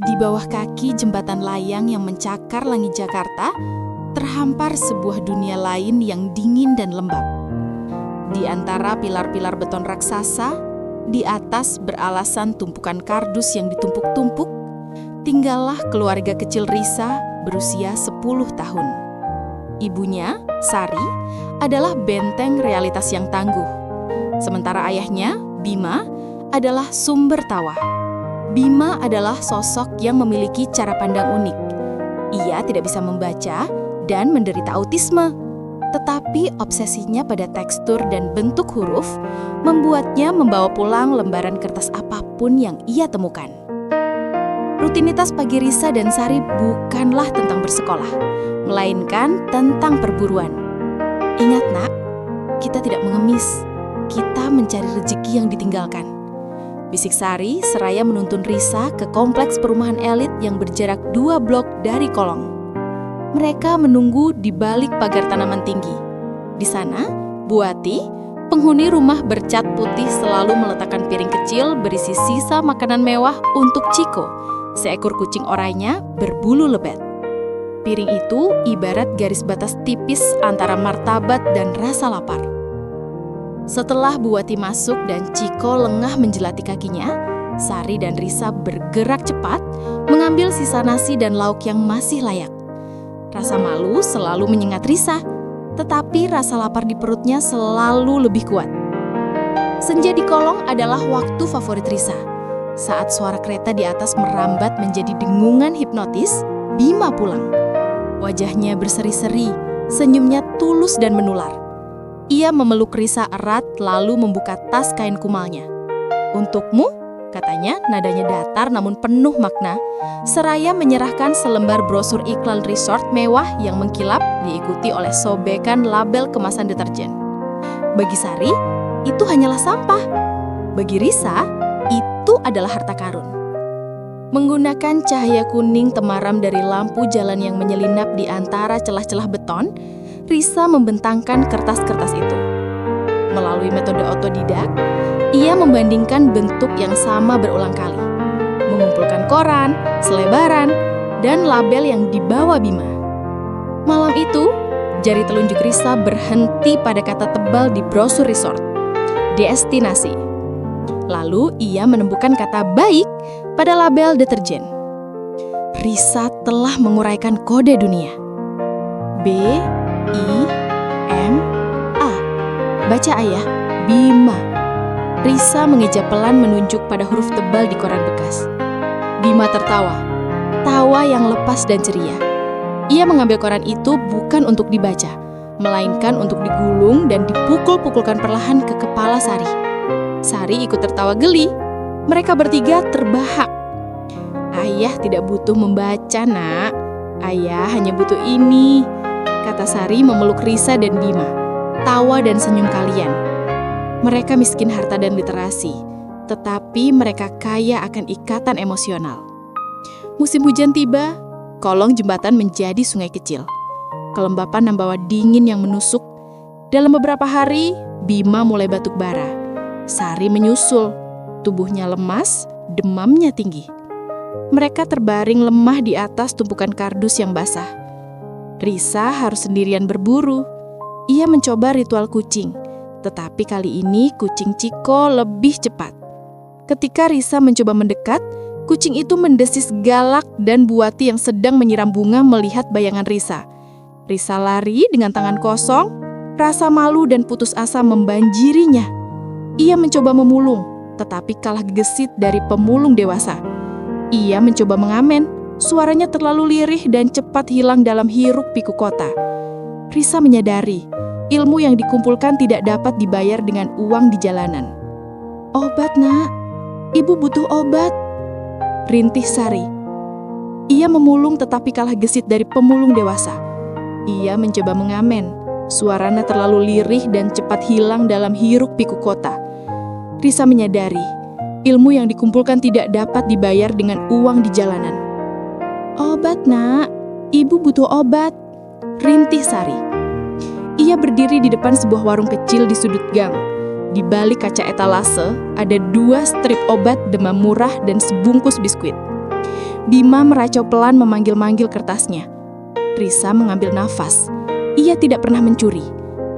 Di bawah kaki jembatan layang yang mencakar langit Jakarta, terhampar sebuah dunia lain yang dingin dan lembab. Di antara pilar-pilar beton raksasa, di atas beralasan tumpukan kardus yang ditumpuk-tumpuk, tinggallah keluarga kecil Risa berusia 10 tahun. Ibunya, Sari, adalah benteng realitas yang tangguh. Sementara ayahnya, Bima, adalah sumber tawa. Bima adalah sosok yang memiliki cara pandang unik. Ia tidak bisa membaca dan menderita autisme. Tetapi obsesinya pada tekstur dan bentuk huruf membuatnya membawa pulang lembaran kertas apapun yang ia temukan. Rutinitas pagi Risa dan Sari bukanlah tentang bersekolah, melainkan tentang perburuan. Ingat nak, kita tidak mengemis, kita mencari rezeki yang ditinggalkan. Bisik Sari seraya menuntun Risa ke kompleks perumahan elit yang berjarak 2 blok dari kolong. Mereka menunggu di balik pagar tanaman tinggi. Di sana, Buati, penghuni rumah bercat putih, selalu meletakkan piring kecil berisi sisa makanan mewah untuk Ciko, seekor kucing oranye berbulu lebat. Piring itu ibarat garis batas tipis antara martabat dan rasa lapar. Setelah Buati masuk dan Ciko lengah menjelati kakinya, Sari dan Risa bergerak cepat mengambil sisa nasi dan lauk yang masih layak. Rasa malu selalu menyengat Risa, tetapi rasa lapar di perutnya selalu lebih kuat. Senja di kolong adalah waktu favorit Risa. Saat suara kereta di atas merambat menjadi dengungan hipnotis, Bima pulang. Wajahnya berseri-seri, senyumnya tulus dan menular. Ia memeluk Risa erat lalu membuka tas kain kumalnya. "Untukmu," katanya, nadanya datar namun penuh makna, seraya menyerahkan selembar brosur iklan resort mewah yang mengkilap diikuti oleh sobekan label kemasan deterjen. Bagi Sari, itu hanyalah sampah. Bagi Risa, itu adalah harta karun. Menggunakan cahaya kuning temaram dari lampu jalan yang menyelinap di antara celah-celah beton, Risa membentangkan kertas-kertas itu. Melalui metode otodidak, ia membandingkan bentuk yang sama berulang kali, mengumpulkan koran, selebaran, dan label yang dibawa Bima. Malam itu, jari telunjuk Risa berhenti pada kata tebal di brosur resort, destinasi. Lalu ia menemukan kata baik pada label deterjen. Risa telah menguraikan kode dunia. B-I-M-A. Baca ayah, Bima. Risa mengeja pelan menunjuk pada huruf tebal di koran bekas. Bima tertawa, tawa yang lepas dan ceria. Ia mengambil koran itu bukan untuk dibaca, melainkan untuk digulung dan dipukul-pukulkan perlahan ke kepala Sari. Sari ikut tertawa geli. Mereka bertiga terbahak. "Ayah tidak butuh membaca, nak. Ayah hanya butuh ini," kata Sari memeluk Risa dan Bima. "Tawa dan senyum kalian. Mereka miskin harta dan literasi, tetapi mereka kaya akan ikatan emosional." Musim hujan tiba, kolong jembatan menjadi sungai kecil. Kelembapan membawa dingin yang menusuk. Dalam beberapa hari, Bima mulai batuk bara. Sari menyusul, tubuhnya lemas, demamnya tinggi. Mereka terbaring lemah di atas tumpukan kardus yang basah. Risa harus sendirian berburu. Ia mencoba ritual kucing, tetapi kali ini kucing Ciko lebih cepat. Ketika Risa mencoba mendekat, kucing itu mendesis galak dan Buati yang sedang menyiram bunga melihat bayangan Risa. Risa lari dengan tangan kosong, rasa malu dan putus asa membanjirinya. Ia mencoba memulung, tetapi kalah gesit dari pemulung dewasa. Ia mencoba mengamen, suaranya terlalu lirih dan cepat hilang dalam hiruk pikuk kota. Risa menyadari, ilmu yang dikumpulkan tidak dapat dibayar dengan uang di jalanan. "Obat, nak. Ibu butuh obat," rintih Sari. Ia memulung tetapi kalah gesit dari pemulung dewasa. Ia mencoba mengamen, suaranya terlalu lirih dan cepat hilang dalam hiruk pikuk kota. Risa menyadari, ilmu yang dikumpulkan tidak dapat dibayar dengan uang di jalanan. "Obat, nak. Ibu butuh obat," rintih Sari. Ia berdiri di depan sebuah warung kecil di sudut gang. Di balik kaca etalase, ada 2 strip obat demam murah dan sebungkus biskuit. Bima meracau pelan memanggil-manggil kertasnya. Risa mengambil nafas. Ia tidak pernah mencuri.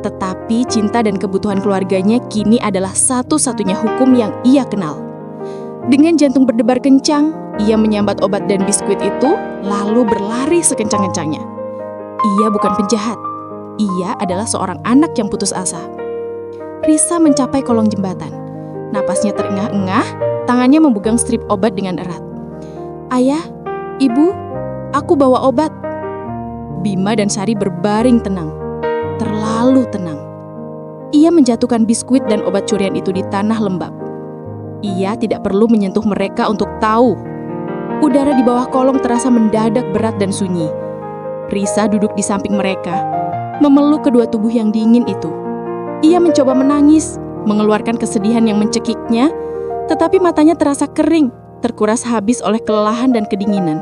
Tetapi cinta dan kebutuhan keluarganya kini adalah satu-satunya hukum yang ia kenal. Dengan jantung berdebar kencang, ia menyambat obat dan biskuit itu, lalu berlari sekencang-kencangnya. Ia bukan penjahat. Ia adalah seorang anak yang putus asa. Risa mencapai kolong jembatan. Napasnya terengah-engah, tangannya memegang strip obat dengan erat. "Ayah, Ibu, aku bawa obat." Bima dan Sari berbaring tenang. Terlalu tenang. Ia menjatuhkan biskuit dan obat curian itu di tanah lembab. Ia tidak perlu menyentuh mereka untuk tahu. Udara di bawah kolong terasa mendadak berat dan sunyi. Risa duduk di samping mereka, memeluk kedua tubuh yang dingin itu. Ia mencoba menangis, mengeluarkan kesedihan yang mencekiknya, tetapi matanya terasa kering, terkuras habis oleh kelelahan dan kedinginan.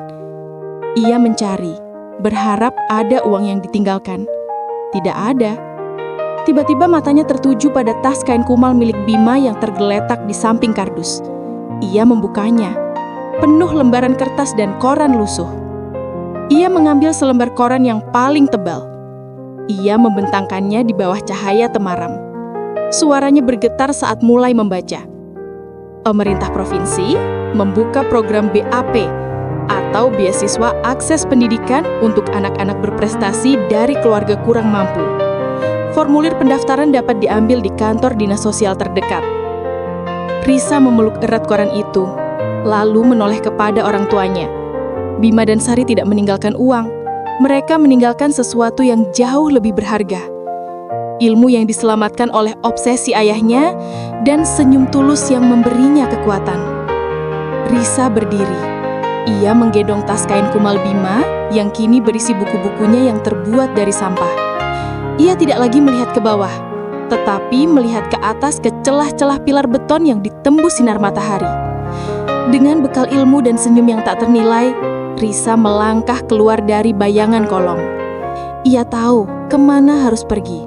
Ia mencari, berharap ada uang yang ditinggalkan. Tidak ada. Tiba-tiba matanya tertuju pada tas kain kumal milik Bima yang tergeletak di samping kardus. Ia membukanya, penuh lembaran kertas dan koran lusuh. Ia mengambil selembar koran yang paling tebal. Ia membentangkannya di bawah cahaya temaram. Suaranya bergetar saat mulai membaca. Pemerintah provinsi membuka program BAP atau Beasiswa Akses Pendidikan untuk anak-anak berprestasi dari keluarga kurang mampu. Formulir pendaftaran dapat diambil di kantor dinas sosial terdekat. Risa memeluk erat koran itu, lalu menoleh kepada orang tuanya. Bima dan Sari tidak meninggalkan uang. Mereka meninggalkan sesuatu yang jauh lebih berharga. Ilmu yang diselamatkan oleh obsesi ayahnya dan senyum tulus yang memberinya kekuatan. Risa berdiri. Ia menggendong tas kain kumal Bima yang kini berisi buku-bukunya yang terbuat dari sampah. Ia tidak lagi melihat ke bawah, tetapi melihat ke atas ke celah-celah pilar beton yang ditembus sinar matahari. Dengan bekal ilmu dan senyum yang tak ternilai, Risa melangkah keluar dari bayangan kolong. Ia tahu kemana harus pergi.